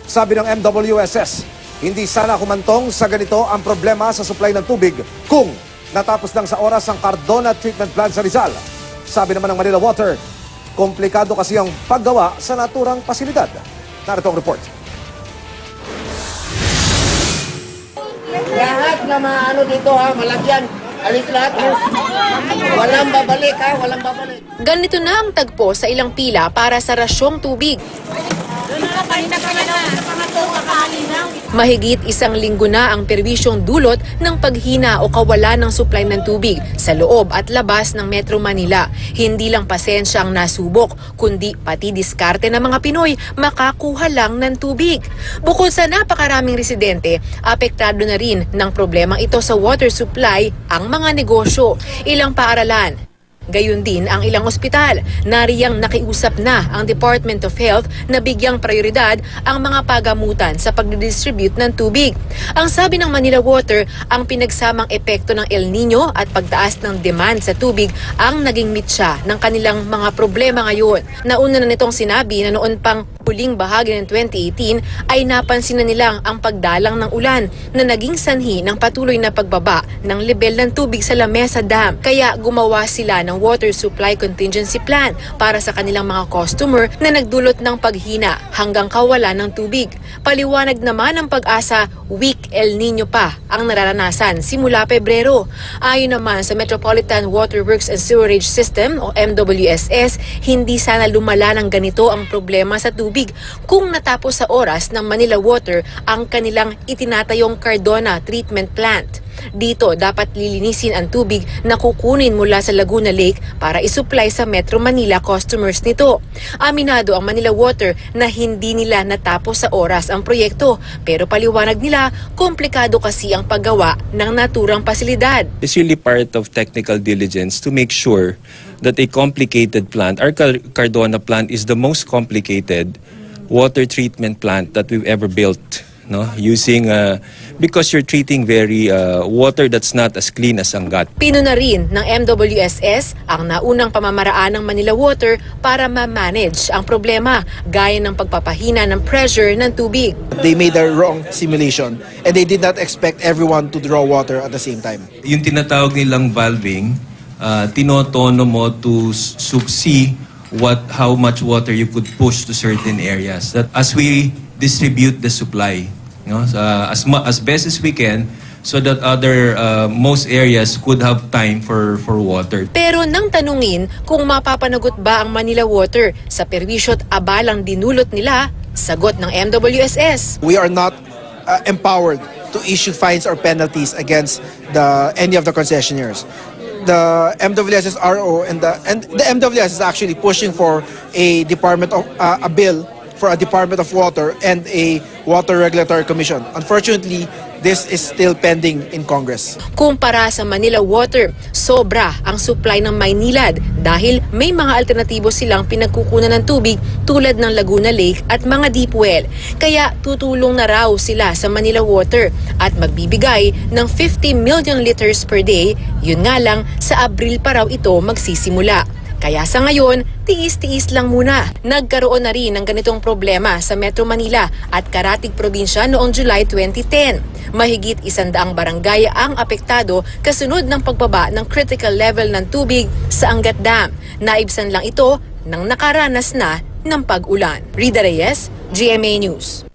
Sabi ng MWSS, hindi sana kumantong sa ganito ang problema sa supply ng tubig kung natapos lang sa oras ang Cardona Treatment Plant sa Rizal. Sabi naman ng Manila Water, komplikado kasi ang paggawa sa naturang pasilidad. Narito ang report. Lahat na maano dito ha, malagyan. Alis lahat ha. Walang babalik ha, walang babalik. Ganito na ang tagpo sa ilang pila para sa rasyong tubig. Mahigit isang linggo na ang perwisyong dulot ng paghina o kawalan ng supply ng tubig sa loob at labas ng Metro Manila. Hindi lang pasensya ang nasubok, kundi pati diskarte ng mga Pinoy makakuha lang ng tubig. Bukod sa napakaraming residente, apektado na rin ng problemang ito sa water supply ang mga negosyo, ilang paaralan. Gayon din ang ilang ospital. Nariyang nakiusap na ang Department of Health na bigyang prioridad ang mga pagamutan sa pagdidistribute ng tubig. Ang sabi ng Manila Water, ang pinagsamang epekto ng El Nino at pagtaas ng demand sa tubig ang naging mitsa ng kanilang mga problema ngayon. Nauna na nitong sinabi na noon pang huling bahagi ng 2018 ay napansin na nilang ang pagdalang ng ulan na naging sanhi ng patuloy na pagbaba ng level ng tubig sa Lamesa Dam. Kaya gumawa sila ng Water Supply Contingency Plan para sa kanilang mga customer na nagdulot ng paghina hanggang kawalan ng tubig. Paliwanag naman ng Pag-asa, weak El Nino pa ang nararanasan simula Pebrero. Ayon naman sa Metropolitan Water Works and Sewerage System o MWSS, hindi sana lumala ng ganito ang problema sa tubig kung natapos sa oras ng Manila Water ang kanilang itinatayong Cardona Treatment Plant. Dito dapat lilinisin ang tubig na kukunin mula sa Laguna Lake para isupply sa Metro Manila customers nito. Aminado ang Manila Water na hindi nila natapos sa oras ang proyekto, pero paliwanag nila komplikado kasi ang paggawa ng naturang pasilidad. It's really part of technical diligence to make sure that a complicated plant, our Cardona plant is the most complicated water treatment plant that we've ever built. No, using because you're treating very water that's not as clean as Angat. Pino na rin ng MWSS ang naunang pamamaraan ng Manila Water para ma-manage ang problema gaya ng pagpapahina ng pressure ng tubig. They made a wrong simulation and they did not expect everyone to draw water at the same time. Yung tinatawag nilang valving, tinotono mo to see how much water you could push to certain areas. That as we distribute the supply, as best as we can, so that most areas could have time for water. Pero nang tanungin kung mapapanagot ba ang Manila Water sa perwisyo at abalang dinulot nila, sagot ng MWSS. We are not empowered to issue fines or penalties against any of the concessionaires. The MWSS RO and the MWSS is actually pushing for a bill for a Department of Water and a Water Regulatory Commission. Unfortunately, this is still pending in Congress. Kumpara sa Manila Water, sobra ang supply ng Maynilad dahil may mga alternatibo silang pinagkukunan ng tubig tulad ng Laguna Lake at mga deep well. Kaya tutulong na raw sila sa Manila Water at magbibigay ng 50 million liters per day. Yun nga lang, sa Abril pa raw ito magsisimula. Kaya sa ngayon, tiis-tiis lang muna. Nagkaroon na rin ng ganitong problema sa Metro Manila at Karatig Probinsya noong July 2010. Mahigit 100 barangay ang apektado kasunod ng pagbaba ng critical level ng tubig sa Angat Dam. Naibsan lang ito nang nakaranas na ng pag-ulan. Rida Reyes, GMA News.